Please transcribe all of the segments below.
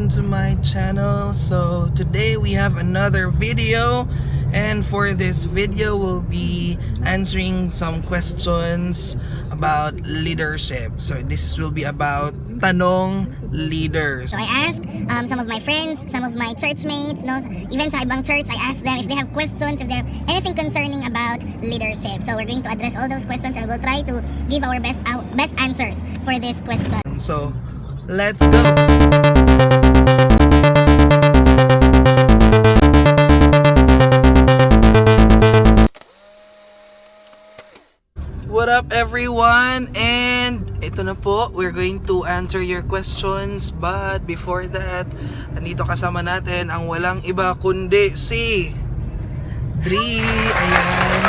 to my channel. So today we have another video, and for this video we'll be answering some questions about leadership. So this will be about Tanong leaders. So I asked some of my friends, some of my church mates, no, even sa ibang church, I asked them if they have questions, if they have anything concerning about leadership. So we're going to address all those questions and we'll try to give our best answers for this question. So let's go. What up everyone? And ito na po, we're going to answer your questions. But before that, andito kasama natin ang walang iba kundi si Dri. Ayan.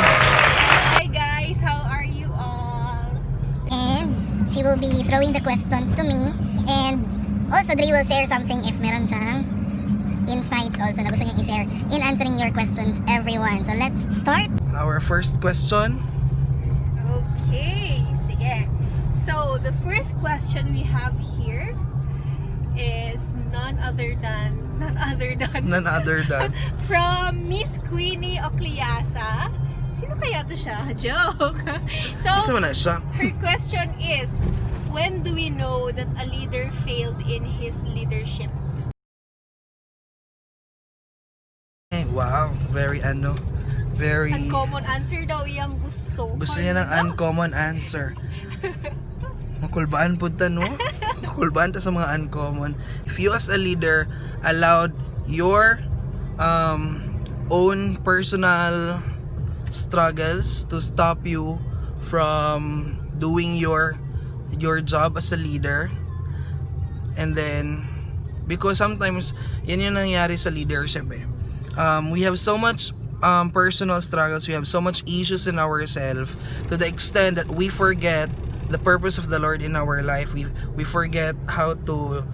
Hi guys, how are you all? And she will be throwing the questions to me. And also Dre will share something if meron siyang insights also na gusto niyang i-share in answering your questions, everyone. So let's start. Our first question. Okay, sige. So, the first question we have here is none other than from Miss Queenie Ocliasa. Sino kaya to siya? Joke. So, her question is, when do we know that a leader failed in his leadership? Wow, very Uncommon answer daw iyang gusto. Gusto niya ng uncommon answer. Makulbaan po ta, no? Makulbaan ta sa mga uncommon. If you as a leader allowed your own personal struggles to stop you from doing your job as a leader, and then because sometimes yan yung nangyari sa leadership eh. We have so much personal struggles, we have so much issues in ourselves to the extent that we forget the purpose of the Lord in our life. We forget how to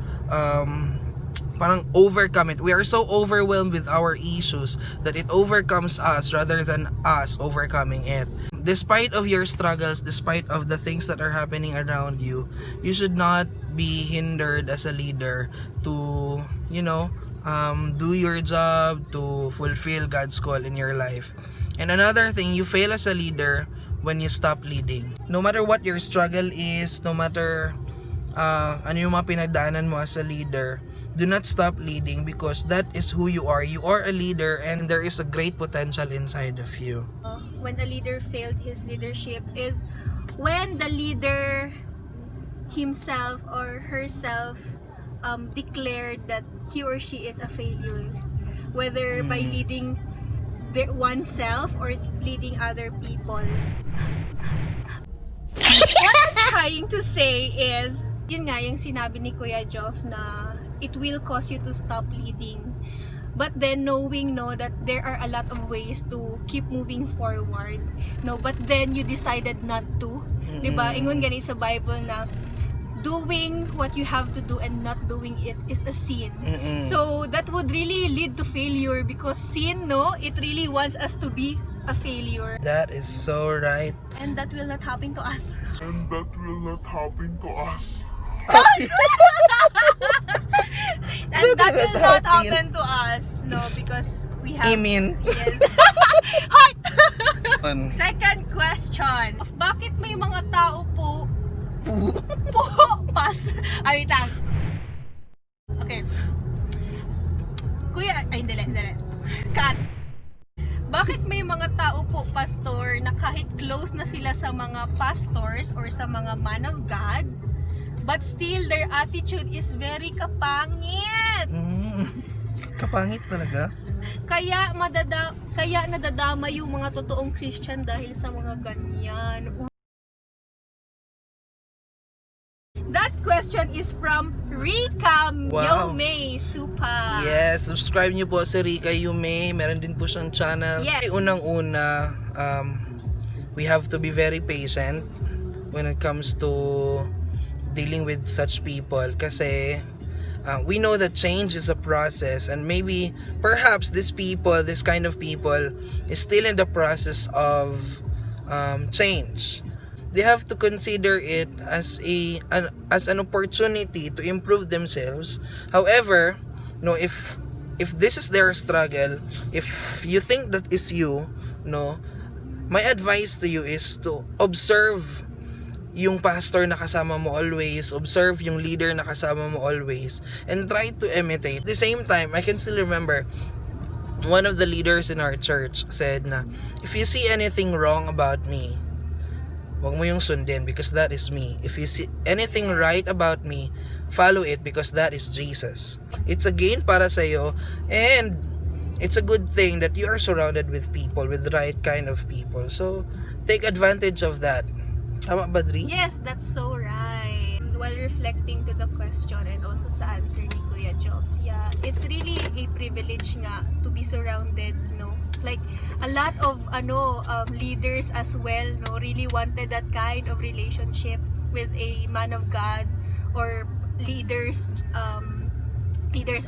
parang overcome it. We are so overwhelmed with our issues that it overcomes us rather than us overcoming it. Despite of your struggles, despite of the things that are happening around you, you should not be hindered as a leader to, do your job, to fulfill God's call in your life. And another thing, you fail as a leader when you stop leading. No matter what your struggle is, no matter ano yung mga pinagdaanan mo as a leader, do not stop leading because that is who you are. You are a leader and there is a great potential inside of you. When the leader failed his leadership is when the leader himself or herself declared that he or she is a failure, whether by leading oneself or leading other people. What I'm trying to say is, yun nga yung sinabi ni Kuya Joff na it will cause you to stop leading, but then knowing that there are a lot of ways to keep moving forward, but then you decided not to, diba? Ingon gani sa Bible na doing what you have to do and not doing it is a sin. So that would really lead to failure because sin, it really wants us to be a failure. That is so right. And that will not happen to us. And that will not happen to us. Because we have Imin. Yes. Heart! Second question. Bakit may mga tao po pas. Wait lang. Okay. Kuya, dali. Cut. Bakit may mga tao po, pastor, na kahit close na sila sa mga pastors or sa mga man of God, but still their attitude is very kapangit? Kapangit talaga? Kaya nadadama yung mga totoong Christian dahil sa mga ganyan. That question is from Rika Yume Supa. Yes, subscribe niyo po sa Rika Yume. Meron din po siyang channel. Yes. Unang-una, we have to be very patient when it comes to dealing with such people kasi we know that change is a process, and perhaps this kind of people is still in the process of change. they have to consider it as an opportunity to improve themselves. However, no, if this is their struggle, if you think that is you, no, my advice to you is to observe yung pastor na kasama mo always, observe yung leader na kasama mo always, and try to imitate. At the same time, I can still remember one of the leaders in our church said na, if you see anything wrong about me, wag mo yung sundin because that is me. If you see anything right about me, follow it because that is Jesus. It's a gain para sa'yo, and it's a good thing that you are surrounded with people, with the right kind of people. So, take advantage of that. Tama ba, Dri? Yes, that's so right. While reflecting to the question and also sa answer ni Kuya Joff, yeah, it's really a privilege nga to be surrounded, no? Like, a lot of leaders as well, no, really wanted that kind of relationship with a man of God or leaders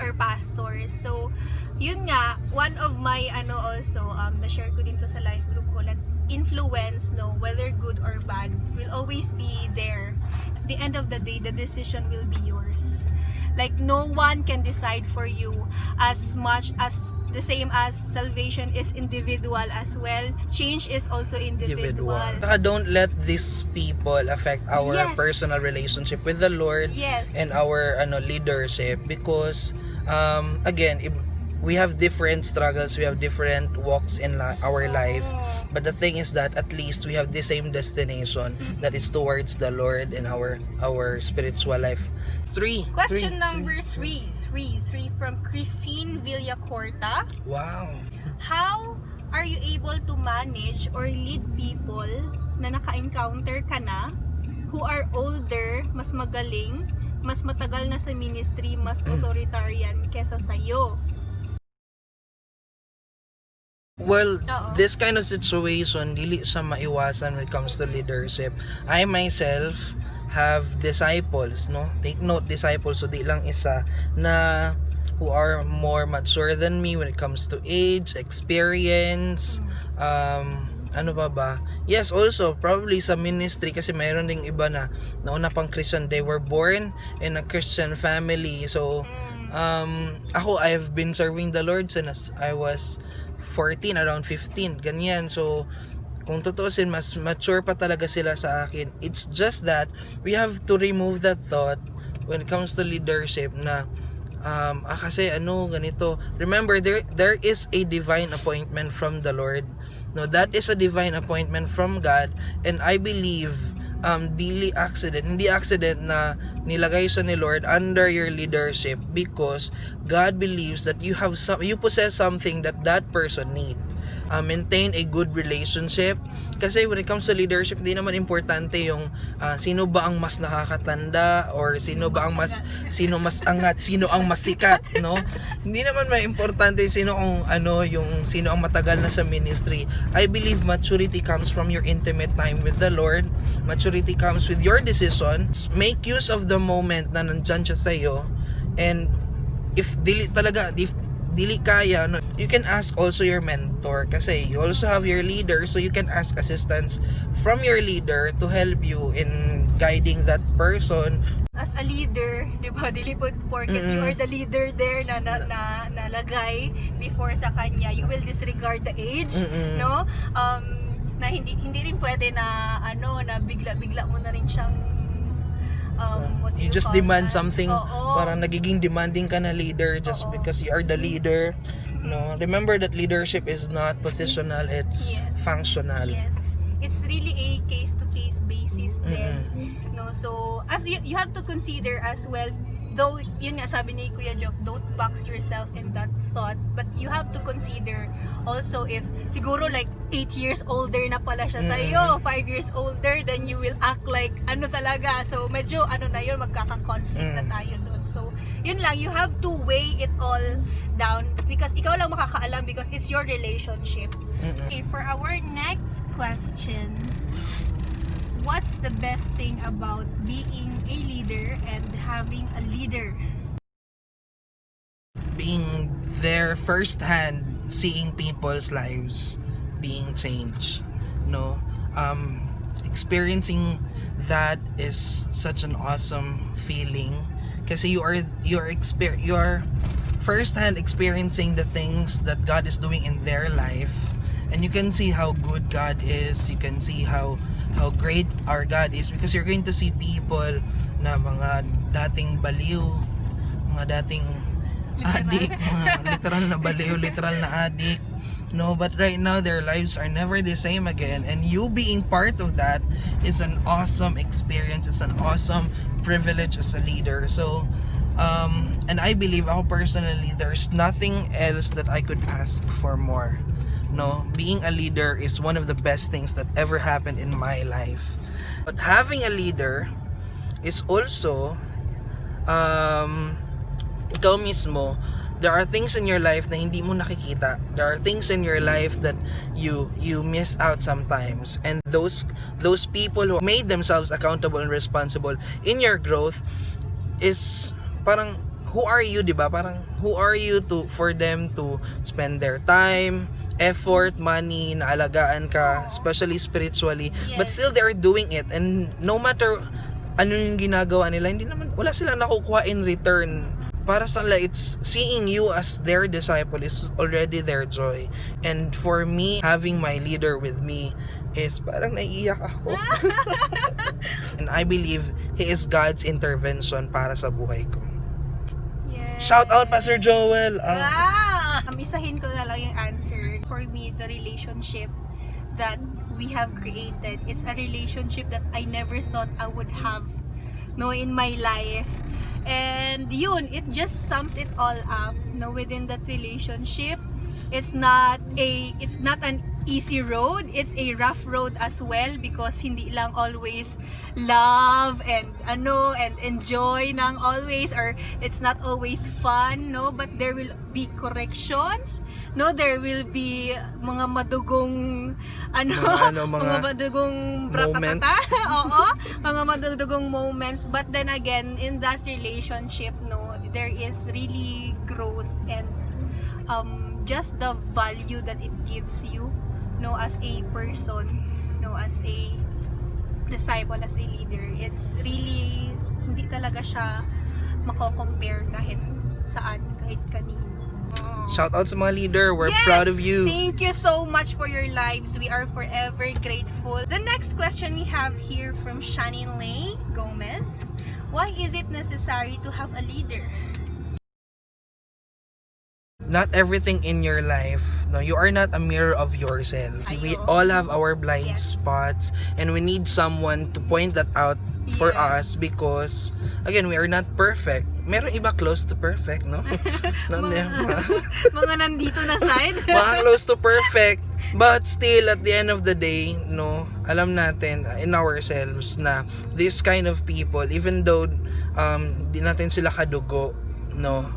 or pastors. So, yun nga, one of my also na-share ko din to sa life group ko, that influence, no, whether good or bad, will always be there. At the end of the day, the decision will be yours. Like, no one can decide for you, as much as the same as salvation is individual as well, change is also individual. Don't let these people affect our Yes. personal relationship with the Lord Yes. and our leadership, because again, we have different struggles, we have different walks in our life, but the thing is that at least we have the same destination, that is towards the Lord and our spiritual life. Question number three from Christine Villacorta. Wow. How are you able to manage or lead people na naka-encounter ka na who are older, mas magaling, mas matagal na sa ministry, mas authoritarian kesa sa'yo? Well, Oo. this kind of situation, dili siya maiwasan when it comes to leadership. I myself have disciples, no? Take note, disciples, so di lang isa, na who are more mature than me when it comes to age, experience, ano ba? Yes, also, probably sa ministry, kasi mayroon ding iba na nauna pang Christian, they were born in a Christian family. So, ako, I've been serving the Lord since I was 14, around 15, ganyan. So, kung tutuusin, mas mature pa talaga sila sa akin. It's just that we have to remove that thought when it comes to leadership na kasi ganito. Remember, there is a divine appointment from the Lord. No, that is a divine appointment from God, and I believe hindi accident na nilagay siya ni Lord under your leadership, because God believes that you possess something that person need. Maintain a good relationship, kasi when it comes to leadership, hindi naman importante yung sino ba ang mas nakakatanda, or sino mas angat, sino ang mas sikat, no? Hindi naman may importante sino ang sino ang matagal na sa ministry. I believe maturity comes from your intimate time with the Lord. Maturity comes with your decisions. Make use of the moment na nandyan siya sa'yo, and if dili kaya, no, you can ask also your mentor, kasi you also have your leader, so you can ask assistance from your leader to help you in guiding that person. As a leader, di ba, dili po porket you are the leader there na nalagay before sa kanya, you will disregard the age, no? Na hindi rin pwede na na bigla mo na rin siyang what do You just call demand that? something, Oo. parang nagiging demanding ka na leader just because you are the leader. No, remember that leadership is not positional, it's Yes. functional. Yes. It's really a case-to-case basis then. No, so as you have to consider as well, though yun nga sabi ni Kuya Joff, don't box yourself in that thought, but you have to consider also if siguro like 8 years older na pala siya sa iyo, 5 years older, then you will act like talaga. So medyo na yun, magkaka-conflict na tayo doon. So yun lang, you have to weigh it all down, because ikaw lang makakaalam, because it's your relationship. Okay, for our next question, what's the best thing about being a leader and having a leader? Being there firsthand, seeing people's lives being changed, no? experiencing that is such an awesome feeling kasi you are first-hand experiencing the things that God is doing in their life, and you can see how good God is. You can see how great our God is, because you're going to see people na mga dating baliw, mga dating adik, mga literal na baliw, literal na adik, no, but right now their lives are never the same again, and you being part of that is an awesome experience. It's an awesome privilege as a leader. So and I believe, ako personally, there's nothing else that I could ask for more. No, being a leader is one of the best things that ever happened in my life. But having a leader is also ikaw mismo, there are things in your life na hindi mo nakikita. There are things in your life that you miss out sometimes, and those people who made themselves accountable and responsible in your growth is parang, who are you, diba? Parang who are you for them to spend their time, effort, money, naalagaan ka, especially spiritually, but still they're doing it, and no matter ano yung ginagawa nila, wala silang nakukuha in return. Para sa nila, it's seeing you as their disciple is already their joy. And for me, having my leader with me is parang naiiyak ako. And I believe he is God's intervention para sa buhay ko. Yes. Shout out Pastor Joel. Isahin ko na lang yung answer. For me, the relationship that we have created, it's a relationship that I never thought I would have, no, in my life. And yun, it just sums it all up, no, within that relationship. It's not an easy road, it's a rough road as well, because hindi lang always love and enjoy nang always, or it's not always fun, no, but there will be corrections, no, there will be mga madugong mga madugong bratatata. Oo, mga madugong moments, but then again, in that relationship, no, there is really growth and just the value that it gives you, no, as a person, no, as a disciple, as a leader. It's really, hindi talaga siya mako-compare kahit saan, kahit kanino. Shout out sa mga leader. We're proud of you. Thank you so much for your lives. We are forever grateful. The next question we have here from Shanilay Gomez. Why is it necessary to have a leader? Not everything in your life, no, you are not a mirror of yourself. We all have our blind spots, and we need someone to point that out for us, because again, we are not perfect. Meron iba close to perfect, no? Mga nandito na side. Mga close to perfect, but still at the end of the day, no, alam natin in ourselves na this kind of people, even though di natin sila kadugo, no,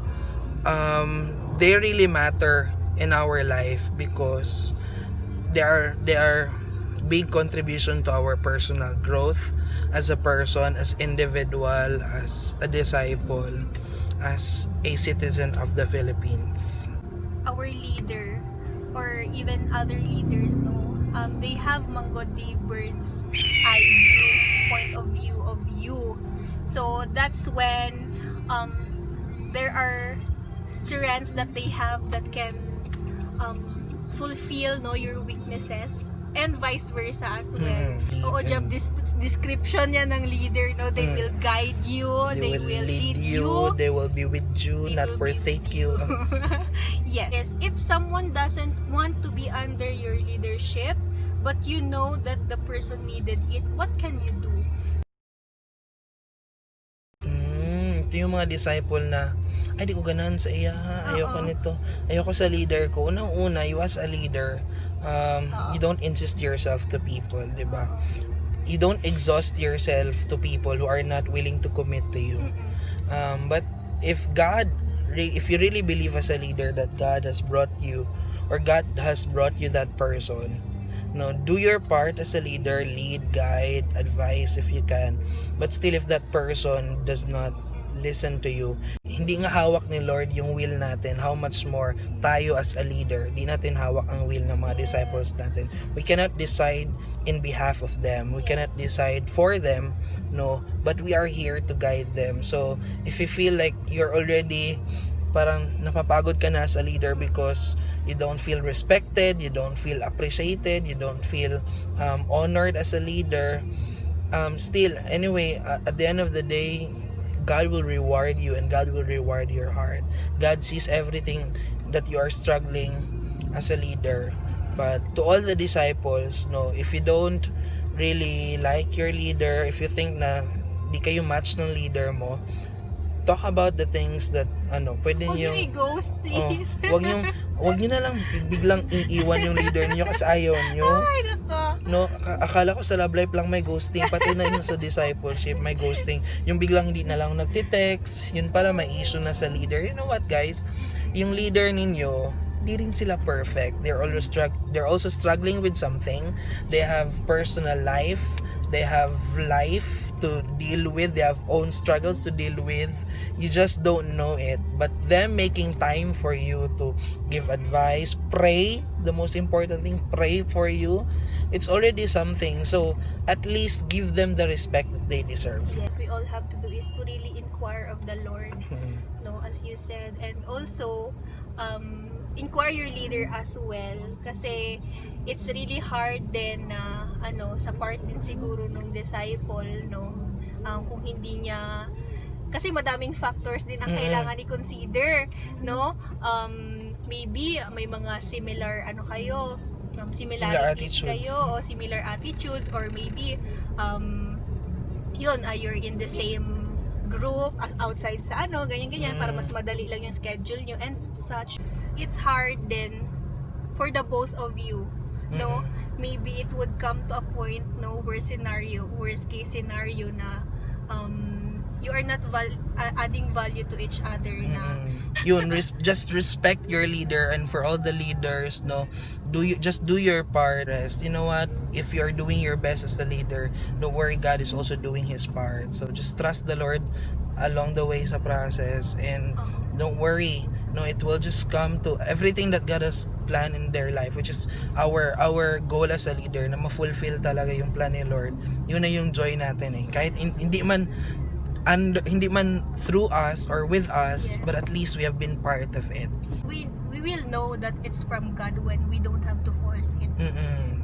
they really matter in our life, because they are big contribution to our personal growth as a person, as individual, as a disciple, as a citizen of the Philippines. Our leader, or even other leaders, no, they have Manggodi bird's eye view, point of view of you. So that's when there are strengths that they have that can fulfill, no, your weaknesses, and vice versa as well. Oo, job description yan ng leader, no, they will guide you, they will lead you, they will be with you, not forsake you. Yes, if someone doesn't want to be under your leadership, but you know that the person needed it, what can you do? Ito yung mga disciple na, ay di ko ganahan sa iya, ayoko nito, ayoko sa leader ko. Unang-una, you as a leader, you don't insist yourself to people, di ba? You don't exhaust yourself to people who are not willing to commit to you. But if you really believe as a leader that God has brought you, or God has brought you that person, no, do your part as a leader, lead, guide, advise if you can. But still, if that person does not listen to you. Hindi nga hawak ni Lord yung will natin. How much more tayo as a leader, di natin hawak ang will ng mga disciples natin. We cannot decide in behalf of them. We cannot decide for them, no, but we are here to guide them. So if you feel like you're already parang napapagod ka na as a leader because you don't feel respected, you don't feel appreciated, you don't feel honored as a leader, still, anyway, at the end of the day, God will reward you and God will reward your heart. God sees everything that you are struggling as a leader. But to all the disciples, no, if you don't really like your leader, if you think na di kayo match ng leader mo, talk about the things that pwede niyo i-ghost, please. wag niyo na lang biglang iiwan yung leader niyo kasi ayaw niyo. Ay, nako. No, akala ko sa love life lang may ghosting, pati na yun sa discipleship may ghosting. Yung biglang hindi na lang nagte-text, yun pala may issue na sa leader. You know what, guys? Yung leader ninyo, di rin sila perfect. They're also struggling with something. They have personal life. They have life to deal with. They have own struggles to deal with. You just don't know it. But them making time for you to give advice, pray, the most important thing, pray for you, it's already something. So at least give them the respect that they deserve. Yeah, we all have to do is to really inquire of the Lord, no, as you said, and also inquire your leader as well, kasi it's really hard din na sa part din siguro ng disciple, no, kung hindi niya, kasi madaming factors din ang kailangan i-consider, no, maybe may mga similar kayo, similarities kayo, o similar attitudes, or maybe you're in the same group as outside sa ganyan para mas madali lang yung schedule nyo and such. It's hard then for the both of you, no, maybe it would come to a point, no, worst case scenario na you are not adding value to each other, na yun, just respect your leader. And for all the leaders, no, just do your part. You know what, if you are doing your best as a leader, don't worry, God is also doing His part. So just trust the Lord along the way sa process, and don't worry, no, it will just come to everything that God has planned in their life, which is our goal as a leader, na ma-fulfill talaga yung plan ni Lord. Yun na yung joy natin kahit hindi man through us or with us, but at least we have been part of it. We will know that it's from God when we don't have to force it.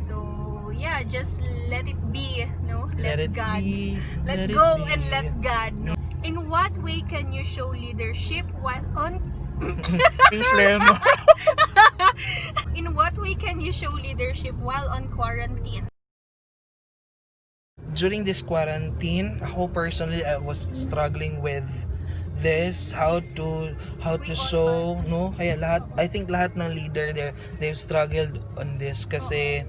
So yeah, just let it be, no, let God be, let go and let God, no. In what way can you show leadership while on in what way can you show leadership while on quarantine? During this quarantine, ako personally, I was struggling with this, how to show, no, kaya I think lahat ng leader there, they've struggled on this kasi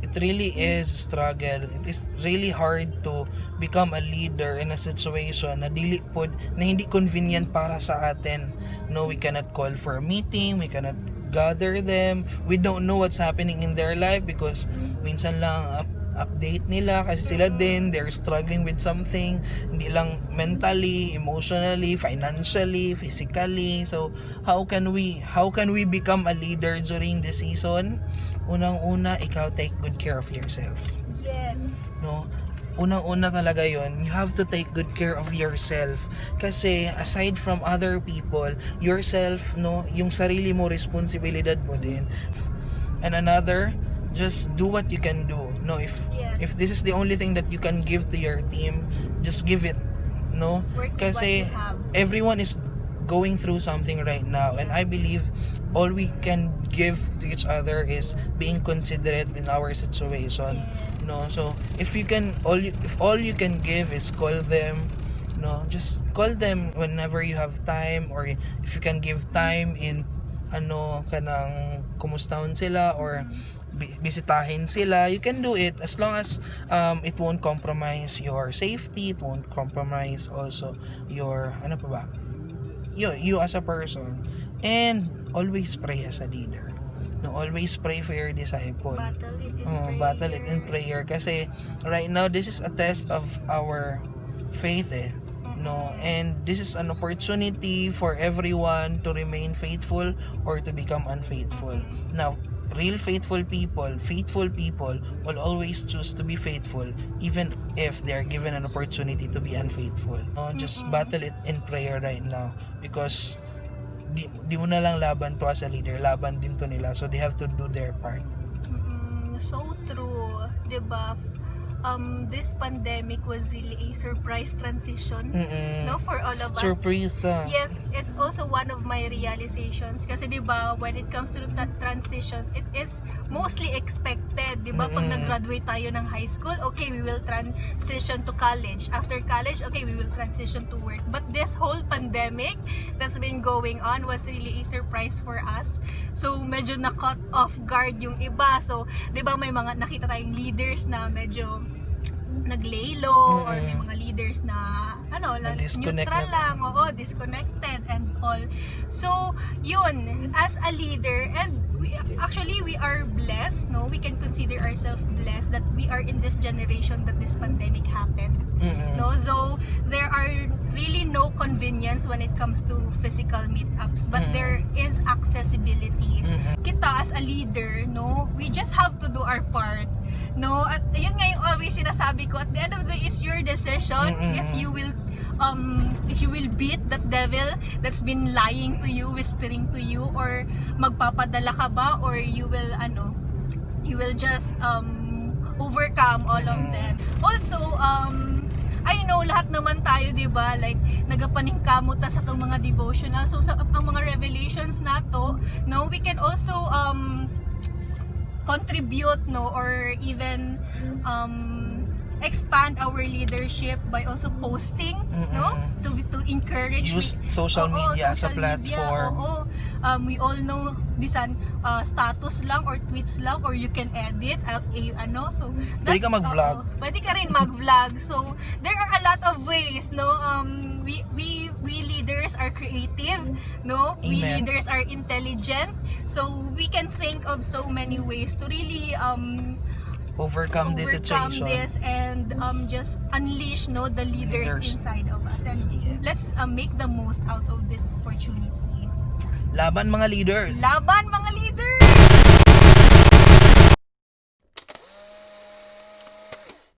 it really is a struggle. It is really hard to become a leader in a situation na dili pod, na hindi convenient para sa atin. No, we cannot call for a meeting, we cannot gather them, we don't know what's happening in their life because minsan lang update nila kasi sila din, they're struggling with something, hindi lang mentally, emotionally, financially, physically. So how can we become a leader during the season? Unang-una, ikaw take good care of yourself. Yes. No, unang-una talaga yon, you have to take good care of yourself kasi aside from other people, yourself, no, yung sarili mo, responsibilidad mo din. And another, just do what you can do. No, if this is the only thing that you can give to your team, just give it. No, kasi everyone is going through something right now, and I believe all we can give to each other is being considerate in our situation. No, so if all you can give is call them, no, just call them whenever you have time, or if you can give time in kanang kumustahon sila or bisitahin sila, you can do it as long as it won't compromise your safety, it won't compromise also your you as a person. And always pray as a leader. No, always pray for your disciple. Battle it in prayer kasi right now this is a test of our faith no, and this is an opportunity for everyone to remain faithful or to become unfaithful. Now, real faithful people will always choose to be faithful even if they are given an opportunity to be unfaithful. No, just battle it in prayer right now, because di mo na lang laban to as a leader, laban din to nila, so they have to do their part. So true, 'di ba? This pandemic was really a surprise transition, no, for all of us. Surprise. Yes, it's also one of my realizations kasi 'di ba, when it comes to transitions, it is mostly expected, 'di ba? Pag nag-graduate tayo ng high school, okay, we will transition to college. After college, okay, we will transition to work. But this whole pandemic that's been going on was really a surprise for us. So medyo na-caught off guard yung iba. So 'di ba, may mga nakita tayong leaders na medyo nag-lay low, or may mga leaders na neutral lang, disconnected and all. So yun, as a leader, and we are blessed, no, we can consider ourselves blessed that we are in this generation that this pandemic happened, no, though there are really no convenience when it comes to physical meetups, but there is accessibility. Kita as a leader, no, we just have to do our part. No, at yun nga yung always sinasabi ko, at the end of the day, it's your decision if you will beat that devil that's been lying to you, whispering to you, or magpapadala ka ba, or you will just overcome all of them. Also, I know lahat naman tayo, 'di ba, like nagapaningkamot ta sa tong mga devotional. So sa ang mga revelations nato, no, we can also contribute, no, or even expand our leadership by also posting, no, to encourage, use social media as a platform. We all know bisan status lang or tweets lang, or you can edit so Pwede ka mag-vlog. Pwede ka rin mag-vlog. So there are a lot of ways, no. We leaders are creative, no. Amen. We leaders are intelligent, so we can think of so many ways to really overcome this situation. This and just unleash, no, the leaders inside of us, and let's make the most out of this opportunity. Laban mga leaders. Laban mga leaders.